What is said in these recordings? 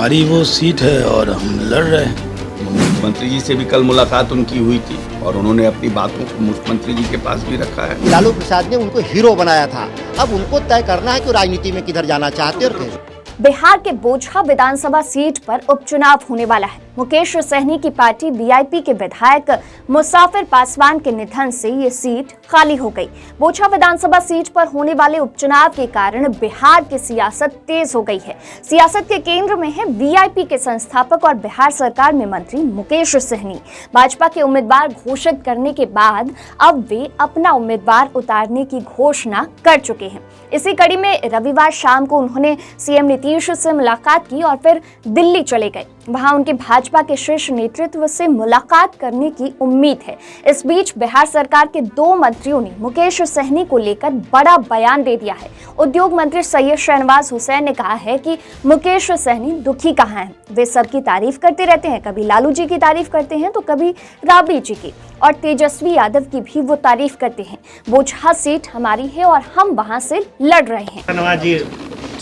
हमारी वो सीट है और हम लड़ रहे हैं। मुख्यमंत्री जी से भी कल मुलाकात उनकी हुई थी और उन्होंने अपनी बातों को मुख्यमंत्री जी के पास भी रखा है। लालू प्रसाद ने उनको हीरो बनाया था, अब उनको तय करना है कि राजनीति में किधर जाना चाहते और कैसे। बिहार के बोचहा विधानसभा सीट पर उपचुनाव होने वाला है। मुकेश सहनी की पार्टी वीआईपी के विधायक मुसाफिर पासवान के निधन से ये सीट खाली हो गई। बोचहा विधानसभा सीट पर होने वाले उपचुनाव के कारण बिहार की सियासत तेज हो गई है। सियासत के केंद्र में है वीआईपी के संस्थापक और बिहार सरकार में मंत्री मुकेश सहनी। भाजपा के उम्मीदवार घोषित करने के बाद अब वे अपना उम्मीदवार उतारने की घोषणा कर चुके हैं। इसी कड़ी में रविवार शाम को उन्होंने सीएम नीतीश से मुलाकात की और फिर दिल्ली चले गए। वहां उनके भाजपा के शीर्ष नेतृत्व से मुलाकात करने की उम्मीद है। इस बीच बिहार सरकार के 2 मंत्रियों ने मुकेश सहनी को लेकर बड़ा बयान दे दिया है। उद्योग मंत्री सैयद शहनवाज हुसैन ने कहा है कि मुकेश सहनी दुखी कहाँ हैं। वे सबकी तारीफ करते रहते हैं, कभी लालू जी की तारीफ करते हैं तो कभी राबड़ी जी की, और तेजस्वी यादव की भी वो तारीफ करते हैं। बोचहा सीट हमारी है और हम वहाँ से लड़ रहे हैं। शहनवाज जी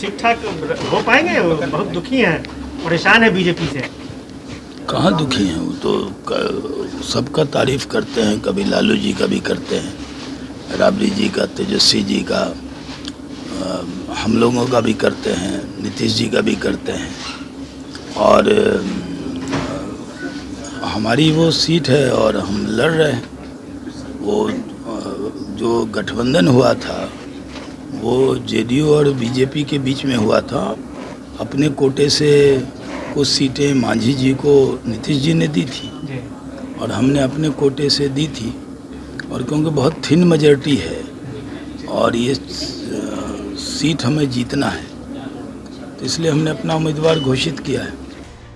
ठीक ठाक हो पाएंगे? बहुत दुखी हैं, परेशान है बीजेपी से। कहाँ दुखी हैं, वो तो सबका तारीफ करते हैं, कभी लालू जी का भी करते हैं, राबड़ी जी का, तेजस्वी जी का, हम लोगों का भी करते हैं, नीतीश जी का भी करते हैं। और हमारी वो सीट है और हम लड़ रहे हैं। वो जो गठबंधन हुआ था वो जेडीयू और बीजेपी के बीच में हुआ था। अपने कोटे से कुछ सीटें मांझी जी को नीतीश जी ने दी थी और हमने अपने कोटे से दी थी, और क्योंकि बहुत थिन मेजॉरिटी है और ये सीट हमें जीतना है तो इसलिए हमने अपना उम्मीदवार घोषित किया है।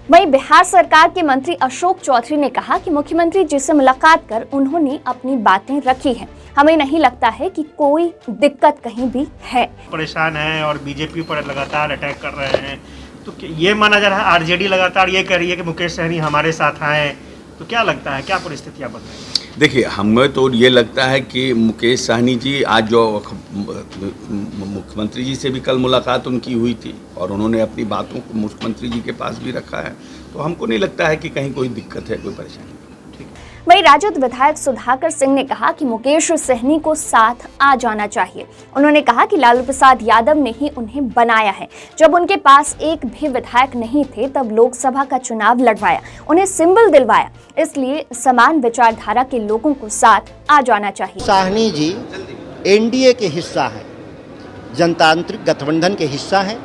वहीं बिहार सरकार के मंत्री अशोक चौधरी ने कहा कि मुख्यमंत्री जी से मुलाकात कर उन्होंने अपनी बातें रखी हैं। हमें नहीं लगता है कि कोई दिक्कत कहीं भी है। परेशान है और बीजेपी पर लगातार अटैक कर रहे हैं, तो ये माना जा रहा है आरजेडी लगातार ये कह रही है कि मुकेश सहनी हमारे साथ आए, तो क्या लगता है क्या परिस्थितियां बन रही हैं? देखिए, हमें तो ये लगता है कि मुकेश सहनी जी आज जो मुख्यमंत्री जी से भी कल मुलाकात उनकी हुई थी और उन्होंने अपनी बातों को मुख्यमंत्री जी के पास भी रखा है, तो हमको नहीं लगता है कि कहीं कोई दिक्कत है, कोई परेशानी। वहीं राजद विधायक सुधाकर सिंह ने कहा कि मुकेश सहनी को साथ आ जाना चाहिए। उन्होंने कहा कि लालू प्रसाद यादव ने ही उन्हें बनाया है। जब उनके पास एक भी विधायक नहीं थे तब लोकसभा का चुनाव लड़वाया, उन्हें सिंबल दिलवाया, इसलिए समान विचारधारा के लोगों को साथ आ जाना चाहिए। सहनी जी एनडीए के हिस्सा है, जनतांत्रिक गठबंधन के हिस्सा है।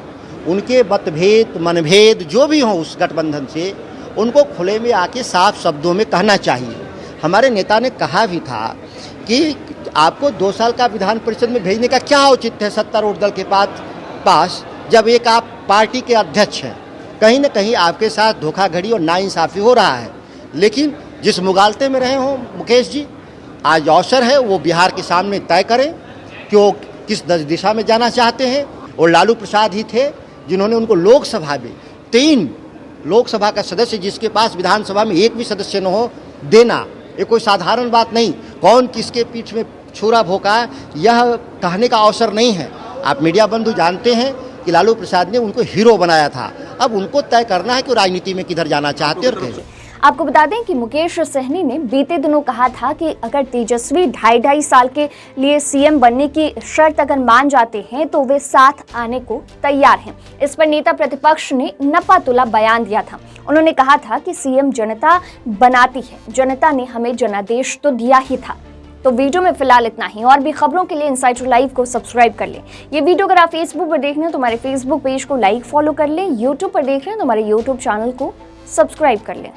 उनके मतभेद मनभेद जो भी हो उस गठबंधन से उनको खुले में आके साफ शब्दों में कहना चाहिए। हमारे नेता ने कहा भी था कि आपको 2 साल का विधान परिषद में भेजने का क्या औचित्य है सत्तारूढ़ दल के पास, जब एक आप पार्टी के अध्यक्ष हैं। कहीं न कहीं आपके साथ धोखाधड़ी और नाइंसाफ़ी हो रहा है। लेकिन जिस मुगालते में रहे हों मुकेश जी, आज अवसर है वो बिहार के सामने तय करें कि वो किस दिशा में जाना चाहते हैं। और लालू प्रसाद ही थे जिन्होंने उनको लोकसभा में 3 लोकसभा का सदस्य, जिसके पास विधानसभा में एक भी सदस्य न हो, देना ये कोई साधारण बात नहीं। कौन किसके पीठ में छुरा भोंका यह कहने का अवसर नहीं है। आप मीडिया बंधु जानते हैं कि लालू प्रसाद ने उनको हीरो बनाया था, अब उनको तय करना है कि राजनीति में किधर जाना चाहते और कैसे। आपको बता दें कि मुकेश सहनी ने बीते दिनों कहा था कि अगर तेजस्वी 2.5 साल के लिए सीएम बनने की शर्त अगर मान जाते हैं तो वे साथ आने को तैयार हैं। इस पर नेता प्रतिपक्ष ने नपा-तुला बयान दिया था। उन्होंने कहा था कि सीएम जनता बनाती है, जनता ने हमें जनादेश तो दिया ही था। तो वीडियो में फिलहाल इतना ही। और भी खबरों के लिए इनसाइडर लाइव को सब्सक्राइब कर लें। ये वीडियो अगर आप फेसबुक पर देख रहे हैं तो हमारे फेसबुक पेज को लाइक फॉलो कर लें। यूट्यूब पर देख रहे हैं तो हमारे यूट्यूब चैनल को सब्सक्राइब कर लें।